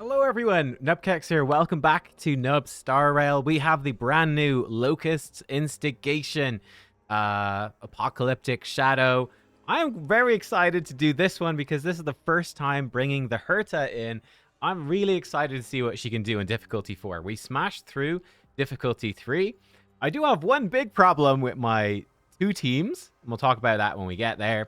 Hello everyone, nubkeks here. Welcome back to Nub Star Rail. We have the brand new Locust's Instigation, Apocalyptic Shadow. I'm very excited to do this one because this is the first time bringing the Herta in. I'm really excited to see what she can do in difficulty 4. We smashed through difficulty 3. I do have one big problem with my two teams, and we'll talk about that when we get there.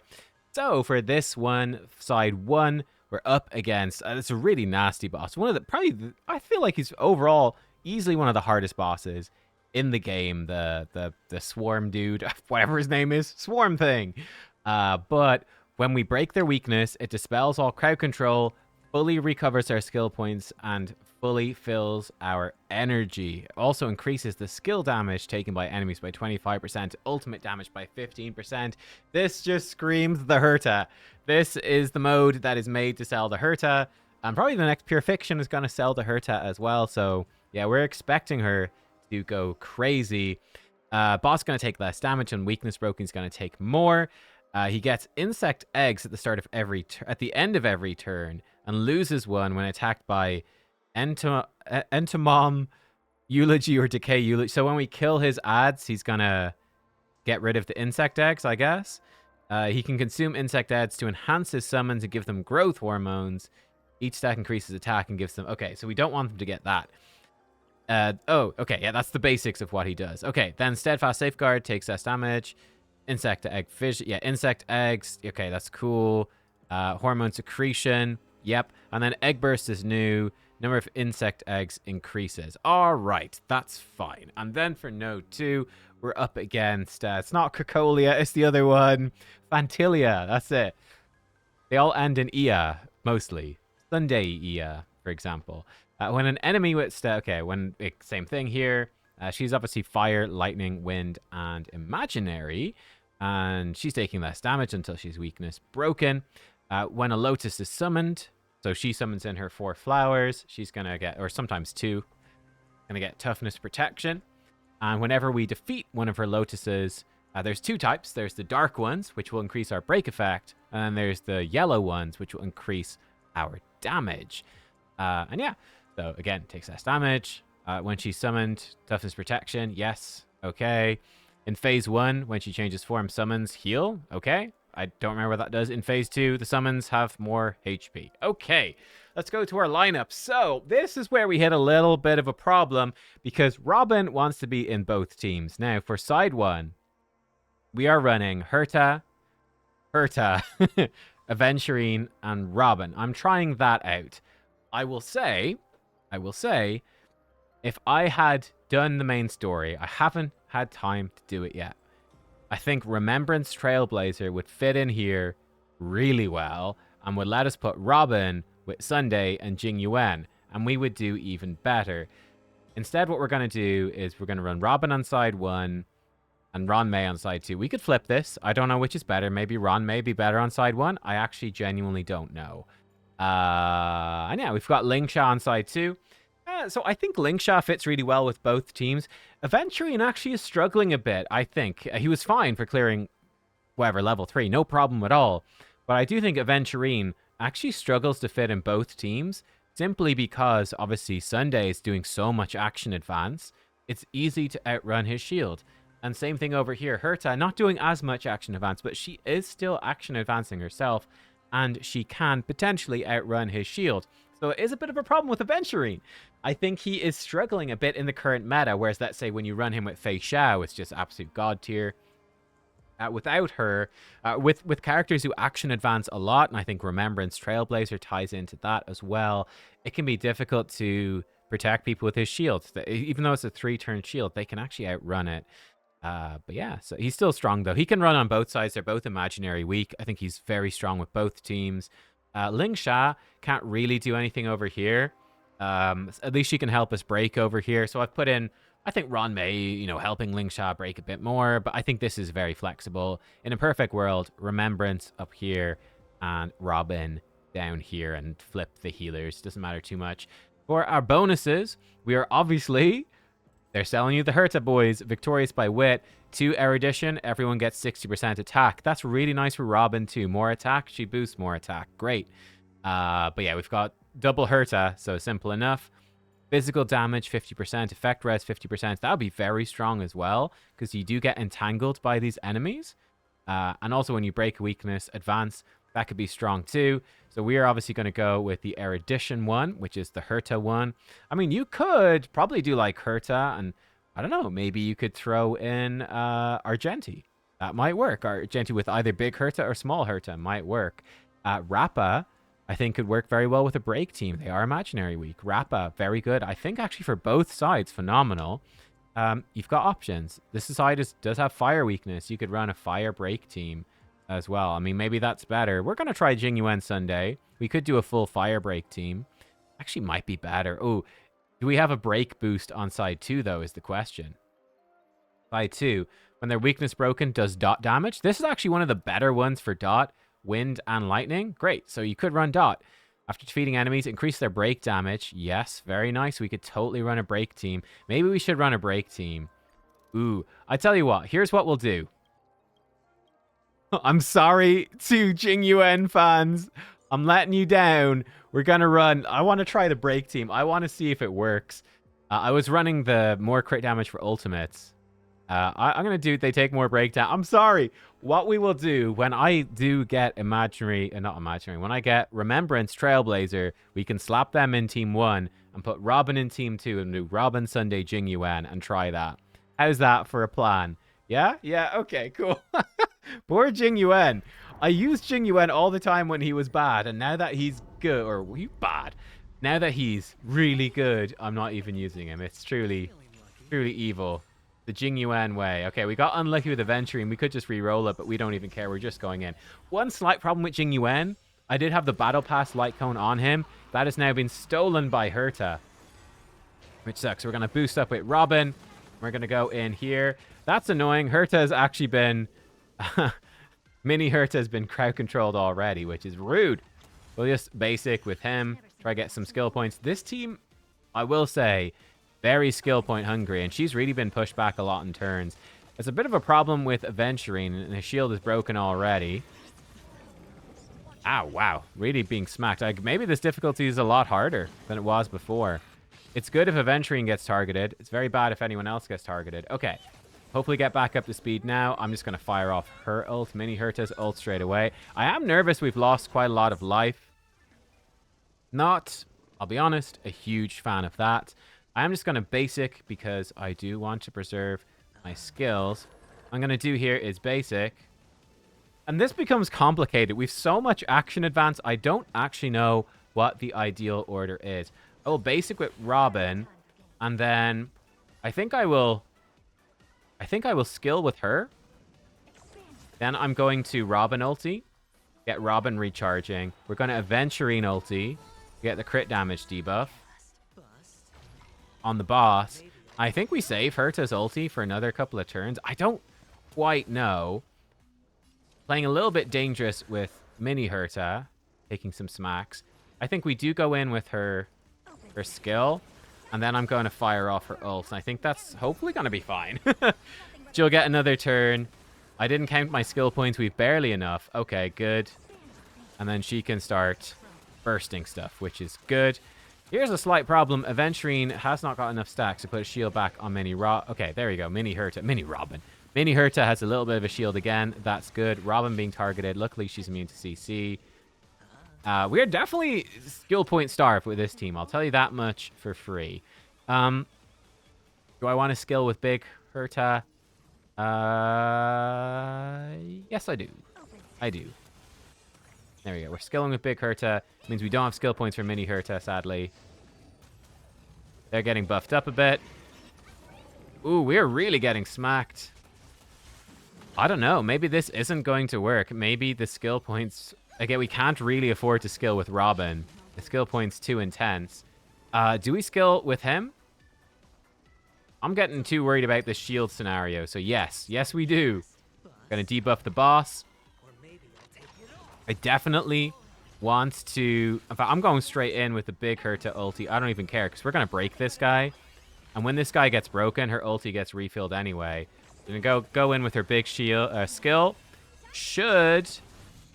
So for this one, side 1, we're up against, it's a really nasty boss. One of the, I feel like he's overall easily one of the hardest bosses in the game. The swarm dude, whatever his name is, swarm thing. But when we break their weakness, it dispels all crowd control, fully recovers our skill points, and fully fills our energy. It also increases the skill damage taken by enemies by 25%, ultimate damage by 15%. This just screams the Herta. This is the mode that is made to sell the Herta, and probably the next Pure Fiction is going to sell the Herta as well. So yeah, we're expecting her to go crazy. Boss going to take less damage, and weakness broken is going to take more. He gets insect eggs at the start of at the end of every turn, and loses one when attacked by Entomom, Eulogy, or Decay Eulogy. So when we kill his ads, he's gonna get rid of the insect eggs, I guess. He can consume insect ads to enhance his summons and give them growth hormones. Each stack increases attack and gives them... Okay, so we don't want them to get that. Okay, yeah, that's the basics of what he does. Okay, then Steadfast Safeguard takes less damage. Insect egg fission. Yeah, insect eggs. Okay, that's cool. Hormone secretion. Yep. And then Egg Burst is new. Number of insect eggs increases. All right, that's fine. And then for node 2, we're up against... it's not Cocolia, it's the other one. Fantilia, that's it. They all end in Ia, mostly. Sunday Ia, for example. When an enemy with... same thing here. She's obviously fire, lightning, wind, and imaginary. And she's taking less damage until she's weakness broken. When a lotus is summoned... So she summons in her 4 flowers. She's going to get, or sometimes 2, going to get toughness protection. And whenever we defeat one of her lotuses, there's 2 types. There's the dark ones, which will increase our break effect. And then there's the yellow ones, which will increase our damage. And yeah, so again, takes less damage. When she's summoned, toughness protection, yes, okay. In phase 1, when she changes form, summons heal, okay. I don't remember what that does. In phase 2, the summons have more HP. Okay, let's go to our lineup. So this is where we hit a little bit of a problem because Robin wants to be in both teams. Now, for side 1, we are running Herta, Aventurine, and Robin. I'm trying that out. I will say, if I had done the main story, I haven't had time to do it yet. I think Remembrance Trailblazer would fit in here really well and would let us put Robin with Sunday and Jing Yuan, and we would do even better. Instead, what we're going to do is we're going to run Robin on side 1 and Ron May on side 2. We could flip this. I don't know which is better. Maybe Ron May be better on side 1. I actually genuinely don't know. And yeah, we've got Lingsha on side 2. So I think Lingsha fits really well with both teams. Aventurine actually is struggling a bit, I think. He was fine for clearing, whatever, level 3. No problem at all. But I do think Aventurine actually struggles to fit in both teams, simply because, obviously, Sunday is doing so much action advance. It's easy to outrun his shield. And same thing over here. Herta, not doing as much action advance, but she is still action advancing herself, and she can potentially outrun his shield. So it is a bit of a problem with Aventurine. I think he is struggling a bit in the current meta, whereas let's say when you run him with Fei Xiao, it's just absolute god tier. Without her, with characters who action advance a lot, and I think Remembrance Trailblazer ties into that as well, it can be difficult to protect people with his shield. Even though it's a 3-turn shield, they can actually outrun it. But yeah, so he's still strong though. He can run on both sides. They're both imaginary weak. I think he's very strong with both teams. Lingsha can't really do anything over here. At least she can help us break over here. So I've put in, I think Ron May, helping Lingsha break a bit more. But I think this is very flexible. In a perfect world, Remembrance up here and Robin down here and flip the healers. Doesn't matter too much. For our bonuses, we are obviously... They're selling you the Herta boys. Victorious by Wit. 2 Erudition. Everyone gets 60% attack. That's really nice for Robin too. More attack. She boosts more attack. Great. But yeah, we've got double Herta, so simple enough. Physical damage 50%, effect res 50%. That would be very strong as well, because you do get entangled by these enemies. And also when you break a weakness, advance, that could be strong too. So we are obviously going to go with the Erudition one, which is the Herta one. I mean, you could probably do like Herta, and I don't know, maybe you could throw in Argenti. That might work. Argenti with either big Herta or small Herta might work. Rappa, I think, could work very well with a break team. They are imaginary weak. Rappa, very good. I think actually for both sides, phenomenal. You've got options. This side does have fire weakness. You could run a fire break team as well. I mean, maybe that's better. We're going to try Jingyuan Sunday. We could do a full fire break team. Actually might be better. Oh, do we have a break boost on side 2, though, is the question. Side 2, when their weakness broken, does dot damage. This is actually one of the better ones for dot. Wind and lightning. Great. So you could run dot. After defeating enemies, increase their break damage. Yes, very nice. We could totally run a break team. Maybe we should run a break team. Ooh, I tell you what. Here's what we'll do. I'm sorry to Jingyuan fans. I'm letting you down. We're going to run. I want to try the break team. I want to see if it works. I was running the more crit damage for ultimates. I'm going to do, they take more breakdown. I'm sorry. What we will do when I do get when I get Remembrance Trailblazer, we can slap them in Team 1 and put Robin in Team 2 and do Robin Sunday Jingyuan and try that. How's that for a plan? Yeah? Yeah, okay, cool. Poor Jingyuan. I used Jingyuan all the time when he was bad, and now that he's good, or he's bad, now that he's really good, I'm not even using him. It's truly, truly evil. The Jingyuan way. Okay, we got unlucky with Aventurine. We could just re-roll it, but we don't even care. We're just going in. One slight problem with Jingyuan. I did have the Battle Pass light cone on him. That has now been stolen by Herta, which sucks. We're going to boost up with Robin. We're going to go in here. That's annoying. Herta has actually been... Mini Herta has been crowd controlled already, which is rude. We'll just basic with him. Try to get some skill points. This team, I will say... very skill point hungry, and she's really been pushed back a lot in turns. It's a bit of a problem with Aventurine, and his shield is broken already. Ow, wow. Really being smacked. Maybe this difficulty is a lot harder than it was before. It's good if Aventurine gets targeted. It's very bad if anyone else gets targeted. Okay. Hopefully get back up to speed now. I'm just going to fire off her ult. Mini Herta's ult straight away. I am nervous we've lost quite a lot of life. Not, I'll be honest, a huge fan of that. I'm just going to basic because I do want to preserve my skills. What I'm going to do here is basic. And this becomes complicated. We've so much action advance. I don't actually know what the ideal order is. I will basic with Robin. And then I think I will skill with her. Then I'm going to Robin ulti. Get Robin recharging. We're going to Aventurine ulti. Get the crit damage debuff. On the boss. I think we save Herta's ulti for another couple of turns. I don't quite know. Playing a little bit dangerous with Mini Herta. Taking some smacks. I think we do go in with her skill. And then I'm going to fire off her ult. And I think that's hopefully going to be fine. She'll get another turn. I didn't count my skill points. We've barely enough. Okay, good. And then she can start bursting stuff, which is good. Here's a slight problem. Aventurine has not got enough stacks to put a shield back on Mini Robin. Okay, there we go. Mini Herta. Mini Robin. Mini Herta has a little bit of a shield again. That's good. Robin being targeted. Luckily, she's immune to CC. We're definitely skill point starved with this team. I'll tell you that much for free. Do I want to skill with big Herta? Yes, I do. I do. There we go. We're skilling with big Herta. Means we don't have skill points for Mini Herta, sadly. They're getting buffed up a bit. Ooh, we're really getting smacked. I don't know. Maybe this isn't going to work. Maybe the skill points... Again, we can't really afford to skill with Robin. The skill point's too intense. Do we skill with him? I'm getting too worried about this shield scenario. So yes. Yes, we do. Gonna debuff the boss. I definitely want to... In fact, I'm going straight in with the big Herta ulti. I don't even care, because we're going to break this guy. And when this guy gets broken, her ulti gets refilled anyway. We're going to go in with her big shield skill. Should,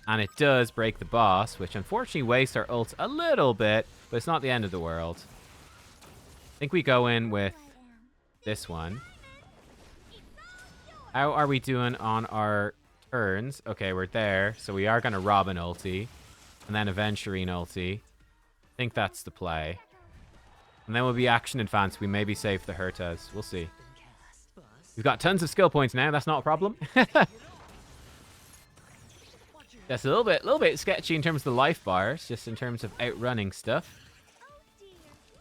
and it does, break the boss, which unfortunately wastes our ult a little bit. but it's not the end of the world. I think we go in with this one. How are we doing on our turns? Okay, we're there. So we are going to Robin ulti. And then Aventurine ulti. I think that's the play. And then we'll be action advanced. We maybe save the Hertas. We'll see. We've got tons of skill points now. That's not a problem. That's a little bit sketchy in terms of the life bars. Just in terms of outrunning stuff.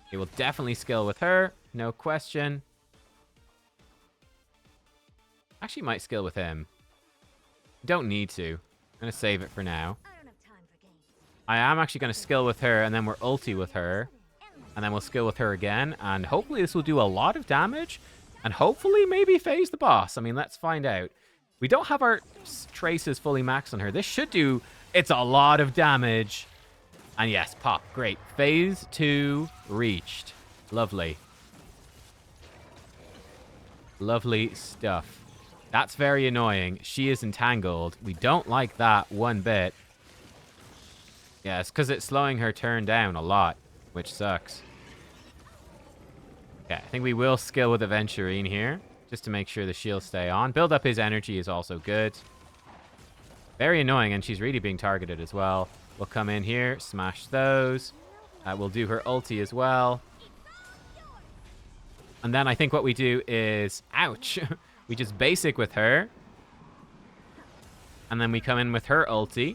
Okay, we'll definitely skill with her. No question. Actually might skill with him. Don't need to. I'm going to save it for now. I am actually going to skill with her, and then we're ulti with her. And then we'll skill with her again. And hopefully this will do a lot of damage. And hopefully maybe phase the boss. I mean, let's find out. We don't have our traces fully maxed on her. This should do... It's a lot of damage. And yes, pop. Great. Phase 2 reached. Lovely. Lovely stuff. That's very annoying. She is entangled. We don't like that one bit. Yeah, it's because it's slowing her turn down a lot, which sucks. Okay, I think we will skill with Aventurine here, just to make sure the shields stay on. Build up his energy is also good. Very annoying, and she's really being targeted as well. We'll come in here, smash those. We'll do her ulti as well. And then I think what we do is... Ouch! We just basic with her. And then we come in with her ulti.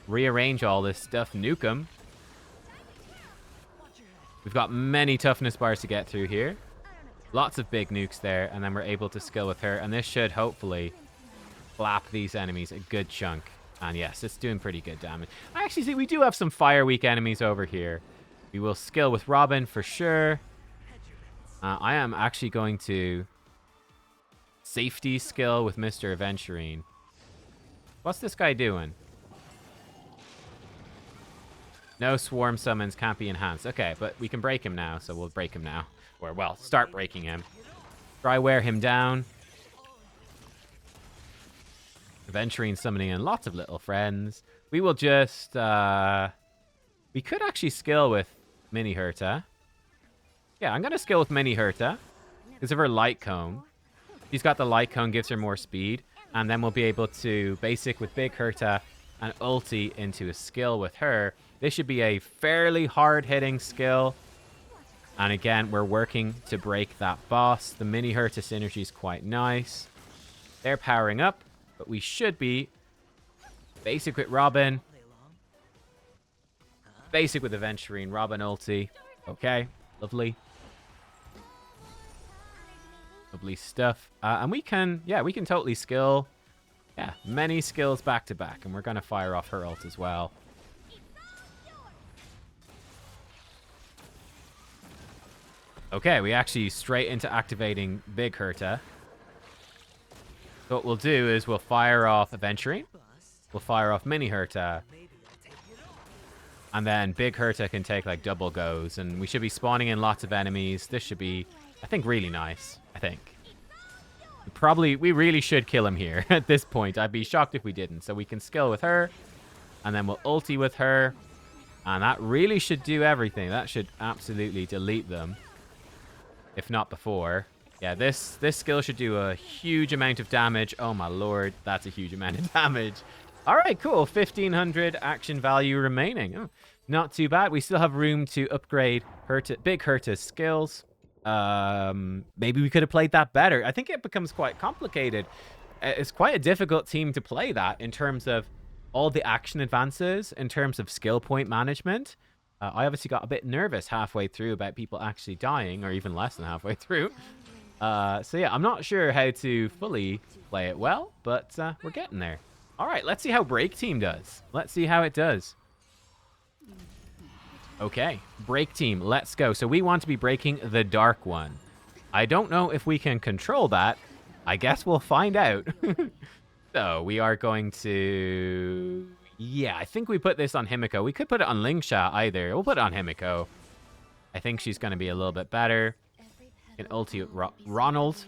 Rearrange all this stuff. Nuke them. We've got many toughness bars to get through here. Lots of big nukes there. And then we're able to skill with her. And this should hopefully flap these enemies a good chunk. And yes, it's doing pretty good damage. I actually see we do have some fire weak enemies over here. We will skill with Robin for sure. I am actually going to... Safety skill with Mr. Aventurine. What's this guy doing? No swarm summons can't be enhanced. Okay, but we can break him now, so we'll break him now. Or, well, start breaking him. Try wear him down. Aventurine summoning in lots of little friends. We will just... We could actually skill with Mini Herta. Yeah, I'm going to skill with Mini Herta. Because of her light cone. She's got the light cone, gives her more speed. And then we'll be able to basic with Big Herta and ulti into a skill with her. This should be a fairly hard-hitting skill. And again, we're working to break that boss. The Mini Herta synergy is quite nice. They're powering up, but we should be basic with Robin. Basic with Aventurine, Robin ulti. Okay, lovely. Lovely stuff. And we can, yeah, we can totally skill. Yeah, many skills back to back. And we're going to fire off her ult as well. Okay, we actually straight into activating Big Herta. So what we'll do is we'll fire off Aventurine. We'll fire off Mini Herta. And then Big Herta can take like double goes. And we should be spawning in lots of enemies. This should be, I think, really nice. I think. We really should kill him here at this point. I'd be shocked if we didn't. So we can skill with her. And then we'll ulti with her. And that really should do everything. That should absolutely delete them. If not before. Yeah, this skill should do a huge amount of damage. Oh my lord, that's a huge amount of damage. All right, cool. 1,500 action value remaining. Oh, not too bad. We still have room to upgrade Big Herta's skills. Maybe we could have played that better. I think it becomes quite complicated. It's quite a difficult team to play that in terms of all the action advances, in terms of skill point management. I obviously got a bit nervous halfway through about people actually dying, or even less than halfway through. So yeah, I'm not sure how to fully play it well, but we're getting there. All right, let's see how Break Team does. Let's see how it does. Okay, Break Team, let's go. So we want to be breaking the Dark One. I don't know if we can control that. I guess we'll find out. So we are going to... Yeah, I think we put this on Himerko. We could put it on Lingsha either. We'll put it on Himerko. I think she's going to be a little bit better. Can ulti Ronald.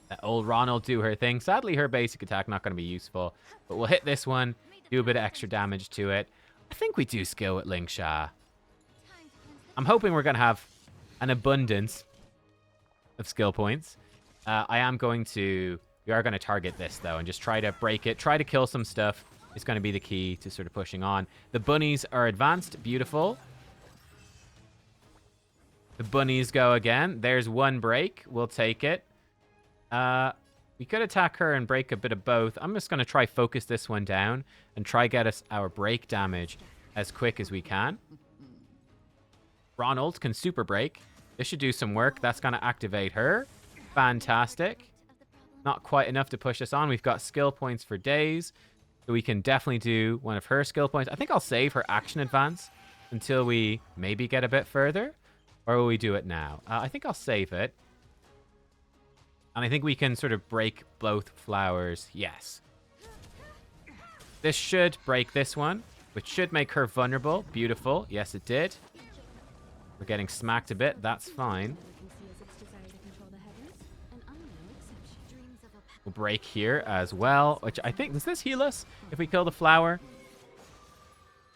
Let old Ronald do her thing. Sadly, her basic attack not going to be useful. But we'll hit this one. Do a bit of extra damage to it. I think we do skill with Lingsha. I'm hoping we're going to have an abundance of skill points. We are going to target this, though, and just try to break it. Try to kill some stuff is going to be the key to sort of pushing on. The bunnies are advanced. Beautiful. The bunnies go again. There's one break. We'll take it. We could attack her and break a bit of both. I'm just going to try focus this one down and try get us our break damage as quick as we can. Ronald can super break. This should do some work. That's going to activate her. Fantastic. Not quite enough to push us on. We've got skill points for days. So we can definitely do one of her skill points. I think I'll save her action advance until we maybe get a bit further. Or will we do it now? I think I'll save it. And I think we can sort of break both flowers. Yes. This should break this one, which should make her vulnerable. Beautiful. Yes, it did. We're getting smacked a bit. That's fine. We'll break here as well, which I think... Does this heal us if we kill the flower?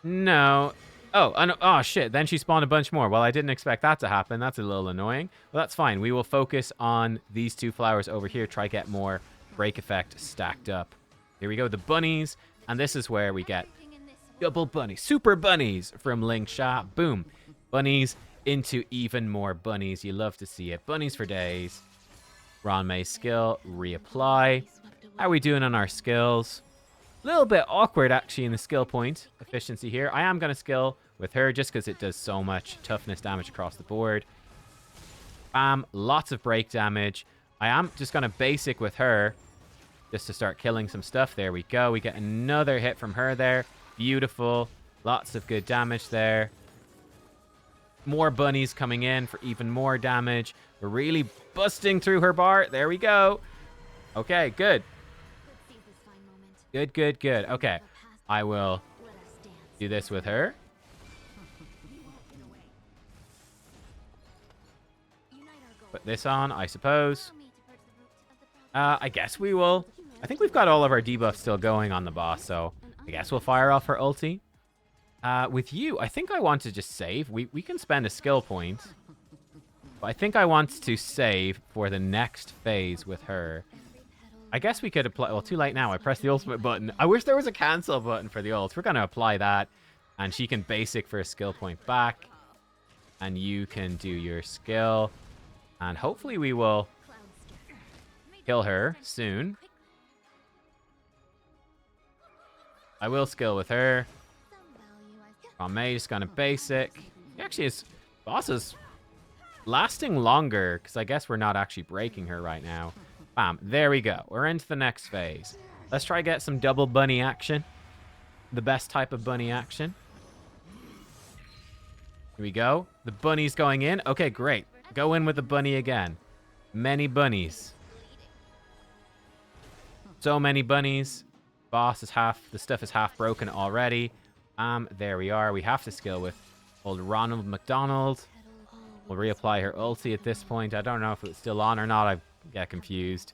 No. Oh, shit. Then she spawned a bunch more. Well, I didn't expect that to happen. That's a little annoying. Well, that's fine. We will focus on these two flowers over here. Try get more break effect stacked up. Here we go. The bunnies. And this is where we get double bunnies. Super bunnies from Link Sha. Boom. Bunnies into even more bunnies. You love to see it. Bunnies for days. Ron May's skill. Reapply. How are we doing on our skills? A little bit awkward, actually, in the skill point efficiency here. I am going to skill with her just because it does so much toughness damage across the board. Bam. Lots of break damage. I am just going to basic with her just to start killing some stuff. There we go. We get another hit from her there. Beautiful. Lots of good damage there. More bunnies coming in for even more damage. We're really busting through her bar. There we go. Okay, good. Good, good, good. Okay. I will do this with her. Put this on, I suppose. I guess we will. I think we've got all of our debuffs still going on the boss, so I guess we'll fire off her ulti. With you, I think I want to just save. We can spend a skill point. But I think I want to save for the next phase with her. I guess we could apply... Well, too late now. I pressed the ultimate button. I wish there was a cancel button for the ult. We're going to apply that. And she can basic for a skill point back. And you can do your skill. And hopefully we will kill her soon. I will skill with her. May just going to basic. He actually is... Boss is lasting longer. Because I guess we're not actually breaking her right now. Bam. There we go. We're into the next phase. Let's try get some double bunny action. The best type of bunny action. Here we go. The bunny's going in. Okay, great. Go in with the bunny again. Many bunnies. So many bunnies. Boss is half... The stuff is half broken already. There we are. We have to skill with old Ronald McDonald. We'll reapply her ulti at this point. I don't know if it's still on or not. I get confused.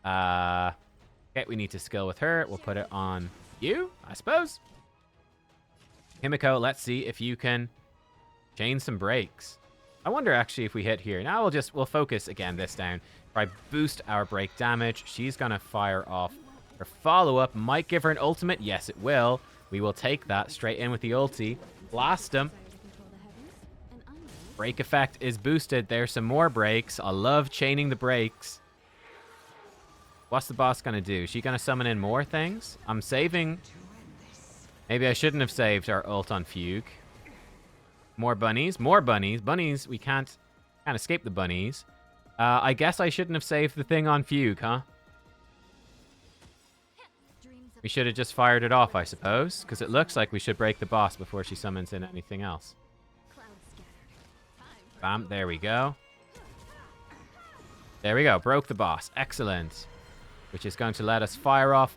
Okay, we need to skill with her. We'll put it on you, I suppose. Himerko, let's see if you can chain some breaks. I wonder actually if we hit here. Now we'll focus again this down. Try boost our break damage. She's gonna fire off her follow-up. Might give her an ultimate. Yes, it will. We will take that straight in with the ulti. Blast him. Break effect is boosted. There's some more breaks. I love chaining the breaks. What's the boss going to do? Is she going to summon in more things? I'm saving. Maybe I shouldn't have saved our ult on Fugue. More bunnies. More bunnies. Bunnies, we can't escape the bunnies. I guess I shouldn't have saved the thing on Fugue, huh? We should have just fired it off, I suppose. Because it looks like we should break the boss before she summons in anything else. Bam, there we go. There we go, broke the boss. Excellent. Which is going to let us fire off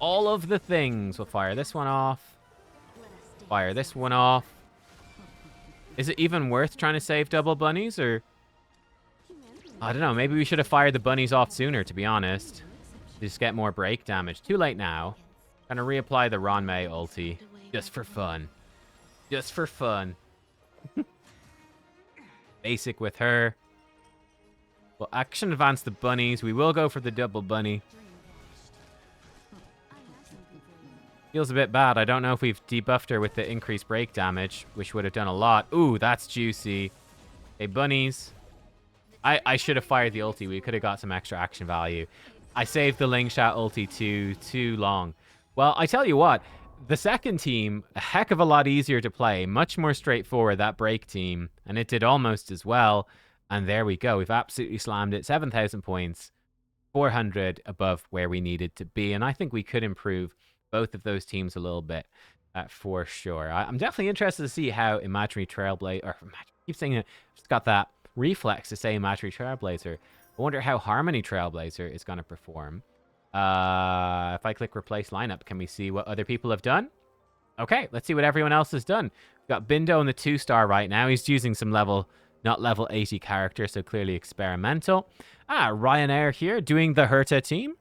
all of the things. We'll fire this one off. Fire this one off. Is it even worth trying to save double bunnies, or... I don't know, maybe we should have fired the bunnies off sooner, to be honest. Just get more break damage. Too late now. Gonna reapply the Ron May ulti. Just for fun. Just for fun. basic with her. We'll action advance the bunnies. We will go for the double bunny. Feels a bit bad. I don't know if we've debuffed her with the increased break damage, which would have done a lot. Ooh, that's juicy. Hey, bunnies. I should have fired the ulti. We could have got some extra action value. I saved the Lingshot ulti too long. Well, I tell you what. The second team, a heck of a lot easier to play. Much more straightforward, that break team. And it did almost as well. And there we go. We've absolutely slammed it. 7,000 points. 400 above where we needed to be. And I think we could improve both of those teams a little bit for sure. I'm definitely interested to see how Imaginary Trailblazer, or I keep saying it, just got that reflex to say Imaginary Trailblazer. I wonder how Harmony Trailblazer is going to perform. If I click replace lineup, can we see what other people have done? Okay, let's see what everyone else has done. We've got Bindo in the 2-star right now. He's using some not level 80 character, so clearly experimental. Ryanair here doing the Herta team.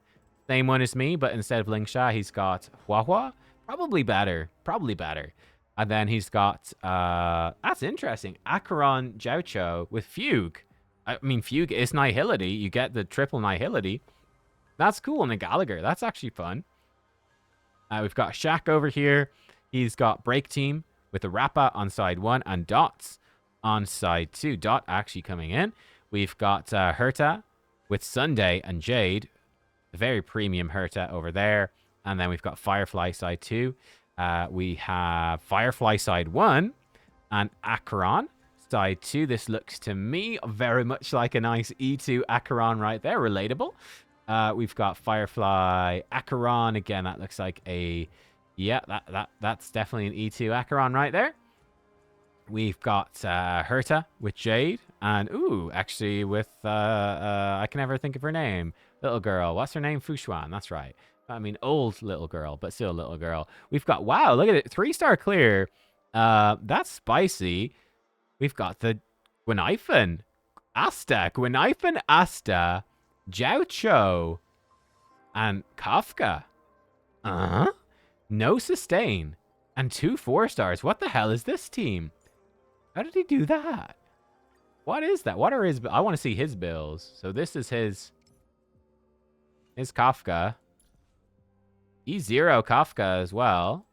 Same one as me, but instead of Lingsha, he's got Huahua. Probably better. And then he's got, that's interesting, Acheron Jiaoqiu with Fugue. I mean, Fugue is Nihility. You get the triple Nihility. That's cool. And the Gallagher. That's actually fun. We've got Shaq over here. He's got Break Team with the Rappa on side 1 and Dots on side 2. Dot actually coming in. We've got Herta with Sunday and Jade. The very premium Herta over there. And then we've got Firefly side 2. We have Firefly side 1 and Acheron side 2. This looks to me very much like a nice E2 Acheron right there. Relatable. We've got Firefly Acheron. Again, that looks like a... Yeah, that's definitely an E2 Acheron right there. We've got Herta with Jade. And, ooh, actually with... I can never think of her name. Little girl. What's her name? Fushuan. That's right. I mean, old little girl, but still little girl. We've got... Wow, look at it. 3-star clear. That's spicy. We've got the Gwynaifen. Asta. Gwynaifen Asta. Jiaoqiu. And Kafka. No sustain. And 2 4-stars. What the hell is this team? How did he do that? What is that? What are his... I want to see his bills. So this is his Kafka. E0 Kafka as well.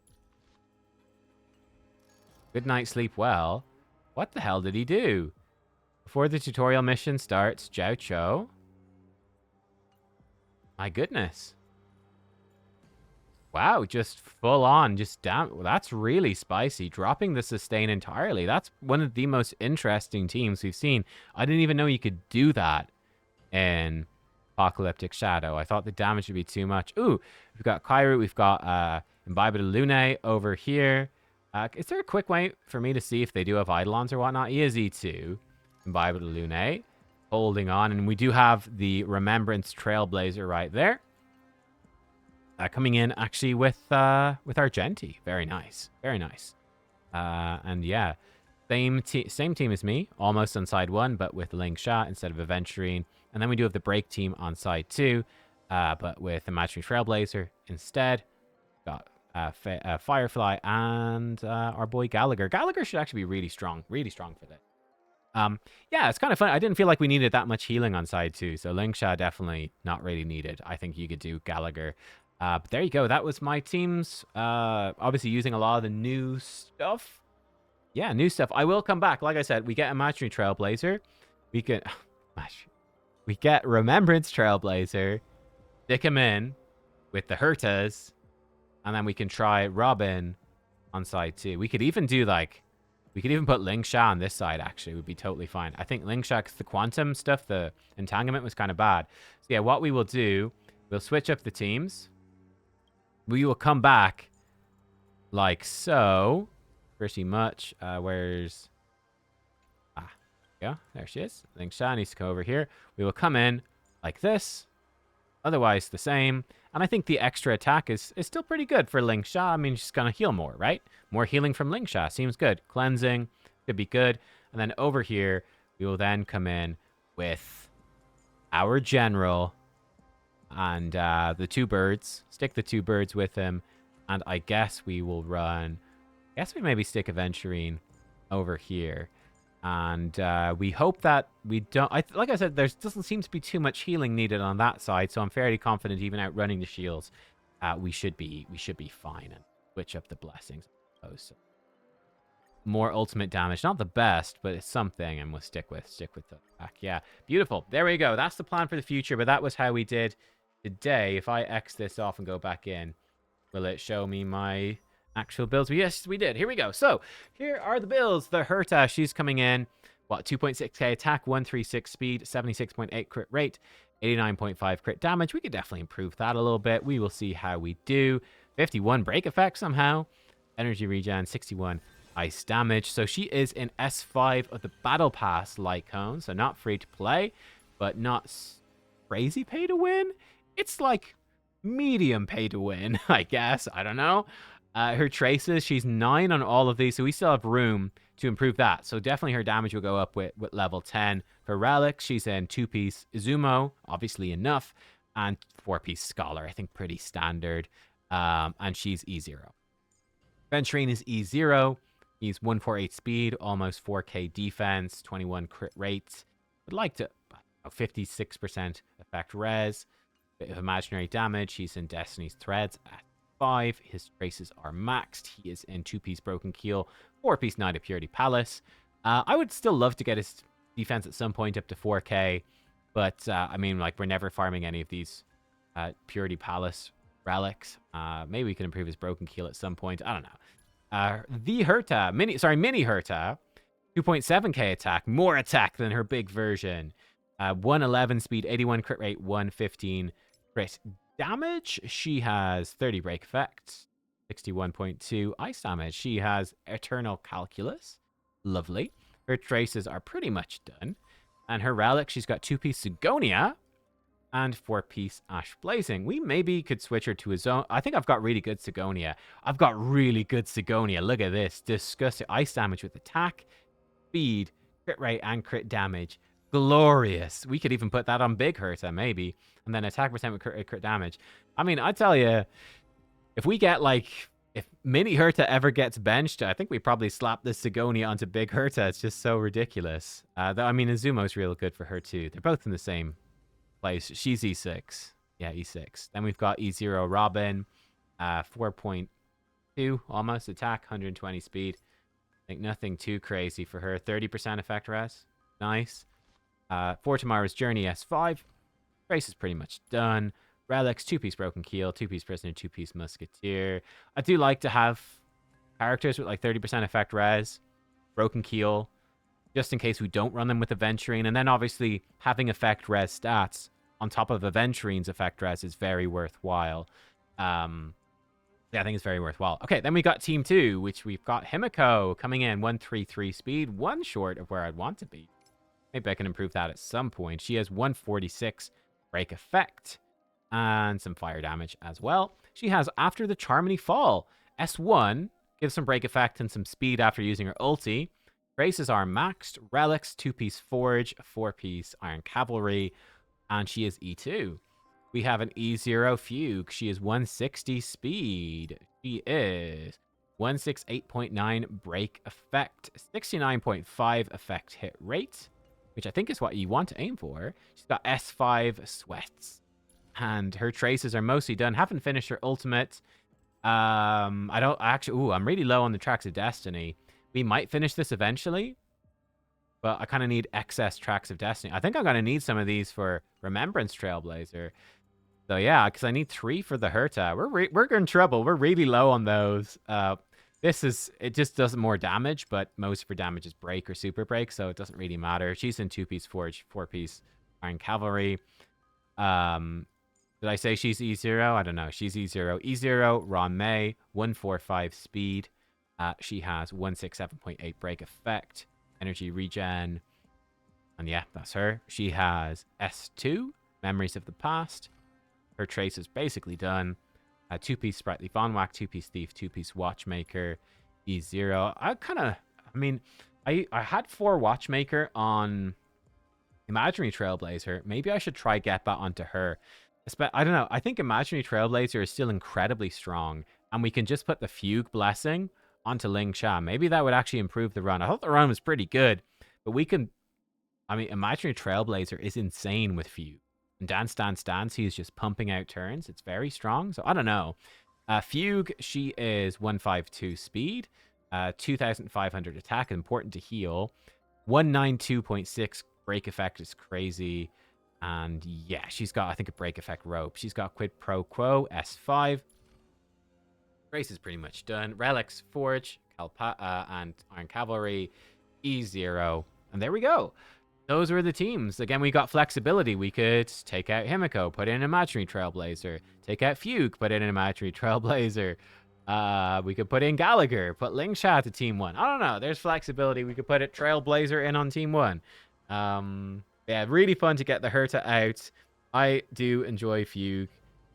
Good night, sleep well. What the hell did he do? Before the tutorial mission starts, Jiaoqiu. My goodness. Wow, just full on. Just damn. That's really spicy. Dropping the sustain entirely. That's one of the most interesting teams we've seen. I didn't even know you could do that in Apocalyptic Shadow. I thought the damage would be too much. Ooh, we've got Kairu. We've got Imbibe de Lune over here. Is there a quick way for me to see if they do have Eidolons or whatnot? He is E2. Imbibe de Lune. Holding on. And we do have the Remembrance Trailblazer right there. Coming in actually with Argenti. Very nice. Very nice. And yeah, same team as me. Almost on side 1, but with Lingsha instead of Aventurine. And then we do have the Break team on side 2, but with Imaginary Trailblazer instead. Got Firefly and our boy Gallagher. Gallagher should actually be really strong for that. Yeah, it's kind of fun. I didn't feel like we needed that much healing on side 2, so Lingsha definitely not really needed. I think you could do Gallagher. But there you go. That was my teams. Obviously using a lot of the new stuff. Yeah, new stuff. I will come back. Like I said, we get Imaginary Trailblazer. We get Remembrance Trailblazer. Stick him in with the Hertas. And then we can try Robin on side 2. We could even do like... We could even put Lingsha on this side, actually. Would be totally fine. I think Lingsha, because the quantum stuff, the entanglement was kind of bad. So yeah, what we will do, we'll switch up the teams. We will come back like so. Pretty much. Where's... yeah, there she is. Lingsha needs to come over here. We will come in like this. Otherwise, the same. And I think the extra attack is still pretty good for Lingsha. I mean, she's going to heal more, right? More healing from Lingsha. Seems good. Cleansing could be good. And then over here, we will then come in with our general and the 2 birds. Stick the 2 birds with him. And I guess we will run... I guess we maybe stick Aventurine over here. And we hope that we don't... like I said, there doesn't seem to be too much healing needed on that side, so I'm fairly confident even outrunning the shields, we should be fine and switch up the blessings, I suppose. So more ultimate damage, not the best, but it's something, and we'll stick with the back. Yeah, beautiful. There we go. That's the plan for the future, but that was how we did today. If I X this off and go back in, will it show me my actual builds? Yes, we did. Here we go. So here are the builds. The Herta, she's coming in, what, 2.6k attack, 136 speed, 76.8 crit rate, 89.5 crit damage. We could definitely improve that a little bit. We will see how we do. 51 break effect somehow. Energy regen, 61 ice damage. So she is in S5 of the Battle Pass Lycone. So not free to play, but not crazy pay to win. It's like medium pay to win, I guess. I don't know. Her traces, she's 9 on all of these, so we still have room to improve that. So definitely her damage will go up with level 10. For relic, she's in 2-piece Izumo, obviously enough, and 4-piece Scholar, I think pretty standard. And she's E0. Venturine is E0. He's 148 speed, almost 4k defense, 21 crit rate. Would like to 56% effect res. Bit of imaginary damage. He's in Destiny's Threads at 5. His traces are maxed. He is in 2-piece Broken Keel, 4-piece Knight of Purity Palace. I would still love to get his defense at some point up to 4k, but I mean, like, we're never farming any of these Purity Palace relics. Maybe we can improve his Broken Keel at some point. I don't know. The Herta, mini Herta, 2.7k attack, more attack than her big version. 111 speed, 81 crit rate, 115 crit damage. She has 30 break effects, 61.2 ice damage. She has Eternal Calculus. Lovely. Her traces are pretty much done. And her relic, she's got 2-piece Sigonia and 4-piece Ash Blazing. We maybe could switch her to a zone. I think I've got really good Sigonia. I've got really good Sigonia. Look at this. Disgusting. Ice damage with attack, speed, crit rate, and crit damage. Glorious. We could even put that on Big Herta, maybe. And then attack percent with crit damage. I mean, I tell you, if we get, like, if Mini Herta ever gets benched, I think we probably slap this Sigonia onto Big Herta. It's just so ridiculous. Though, I mean, Izumo's real good for her, too. They're both in the same place. She's E6. Yeah, E6. Then we've got E0 Robin, 4.2 almost attack, 120 speed. I think nothing too crazy for her. 30% effect res. Nice. For Tomorrow's Journey, S5. Race is pretty much done. Relics, 2-piece Broken Keel, 2-piece Prisoner, 2-piece Musketeer. I do like to have characters with like 30% effect res, Broken Keel, just in case we don't run them with Aventurine. And then obviously having effect res stats on top of Aventurine's effect res is very worthwhile. Yeah, I think it's very worthwhile. Okay, then we got Team 2, which we've got Himerko coming in, 133 speed, 1 short of where I'd want to be. Maybe I can improve that at some point. She has 146 break effect and some fire damage as well. She has After the Charmony Fall. S1 gives some break effect and some speed after using her ulti. Traces are maxed. Relics, 2-piece Forge, 4-piece Iron Cavalry, and she is E2. We have an E0 Fugue. She is 160 speed. She is 168.9 break effect, 69.5 effect hit rate, which I think is what you want to aim for. She's got S5 Sweats. And her traces are mostly done. Haven't finished her ultimate. I don't actually... Ooh, I'm really low on the Tracks of Destiny. We might finish this eventually. But I kind of need excess Tracks of Destiny. I think I'm going to need some of these for Remembrance Trailblazer. So yeah, because I need 3 for the Herta. We're in trouble. We're really low on those. It just does more damage, but most of her damage is break or super break, so it doesn't really matter. She's in 2-piece Forge, 4-piece Iron Cavalry. Did I say she's E0? I don't know. She's E0. E0, Ron May, 145 speed. She has 167.8 break effect, energy regen. And yeah, that's her. She has S2, Memories of the Past. Her trace is basically done. 2-piece Sprightly Vonwhack, 2-piece Thief, 2-piece Watchmaker, E0. I had 4 Watchmaker on Imaginary Trailblazer. Maybe I should try get that onto her. I don't know. I think Imaginary Trailblazer is still incredibly strong, and we can just put the Fugue Blessing onto Ling Sha. Maybe that would actually improve the run. I thought the run was pretty good, But we can, I mean, Imaginary Trailblazer is insane with Fugue. And Dance Dance Dance, he's just pumping out turns. It's very strong. So I don't know. Fugue, she is 152 speed, 2,500 attack, important to heal. 192.6 break effect is crazy. And yeah, she's got, I think, a break effect rope. She's got Quid Pro Quo, S5. Grace is pretty much done. Relics, Forge, and Iron Cavalry, E0. And there we go. Those were the teams. Again, we got flexibility. We could take out Himerko, put in Imaginary Trailblazer. Take out Fugue, put in an Imaginary Trailblazer. We could put in Gallagher, put Lingsha to Team 1. I don't know. There's flexibility. We could put it Trailblazer in on Team 1. Yeah, really fun to get the Herta out. I do enjoy Fugue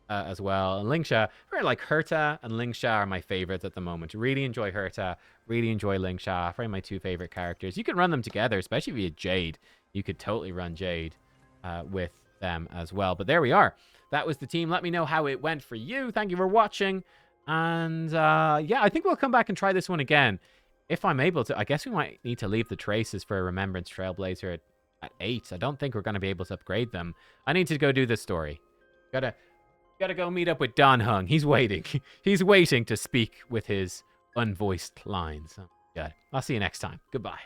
as well. And Lingsha, like Herta and Lingsha are my favorites at the moment. Really enjoy Herta. Really enjoy Lingsha. Probably my two favorite characters. You can run them together, especially if you had Jade. You could totally run Jade with them as well. But there we are. That was the team. Let me know how it went for you. Thank you for watching. And yeah, I think we'll come back and try this one again. If I'm able to. I guess we might need to leave the traces for Remembrance Trailblazer at 8. I don't think we're going to be able to upgrade them. I need to go do this story. Gotta go meet up with Don Hung. He's waiting. He's waiting to speak with his unvoiced lines. Oh, God. I'll see you next time. Goodbye.